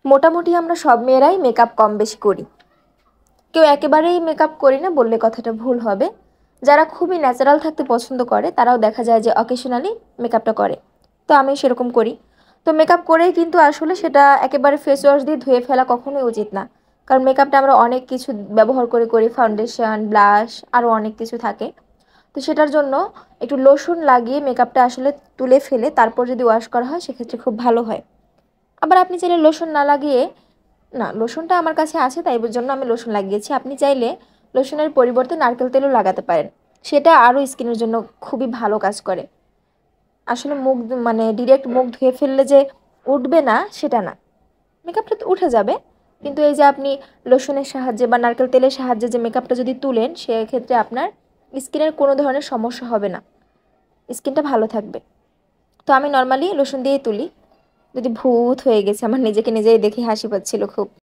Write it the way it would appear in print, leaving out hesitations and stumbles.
মোটামুটি আমরা সব মেয়েরাই মেকআপ কম বেশি করি, কেউ একেবারেই মেকআপ করি না বললে কথাটা ভুল হবে। যারা খুবই ন্যাচারাল থাকতে পছন্দ করে তারাও দেখা যায় যে অকেশনালি মেকআপটা করে, তো আমি সেরকম করি। তো মেকআপ করেই কিন্তু আসলে সেটা একেবারে ফেস ওয়াশ দিয়ে ধুয়ে ফেলা কখনোই উচিত না, কারণ মেকআপটা আমরা অনেক কিছু ব্যবহার করে করি, ফাউন্ডেশন, ব্লাশ, আরও অনেক কিছু থাকে। তো সেটার জন্য একটু লোশন লাগিয়ে মেকআপটা আসলে তুলে ফেলে তারপর যদি ওয়াশ করা হয় সেক্ষেত্রে খুব ভালো হয়। আবার আপনি চাইলে লোশন না লাগিয়ে, না লোশনটা আমার কাছে আছে তাই জন্য আমি লোশন লাগিয়েছি, আপনি চাইলে লোশনের পরিবর্তে নারকেল তেলও লাগাতে পারেন, সেটা আরও স্কিনের জন্য খুবই ভালো কাজ করে। আসলে মুখ মানে ডিরেক্ট মুখ ধুয়ে ফেললে যে উঠবে না সেটা না, মেকআপটা তো উঠে যাবে, কিন্তু এই যে আপনি লোশনের সাহায্যে বা নারকেল তেলের সাহায্যে যে মেকআপটা যদি তুলেন সেক্ষেত্রে আপনার স্কিনের কোনো ধরনের সমস্যা হবে না, স্কিনটা ভালো থাকবে। তো আমি নর্মালি লোশন দিয়েই তুলি। যদি ভূত হয়ে গেছে, আমার নিজেকে নিজেই দেখে হাসি পাচ্ছিল খুব।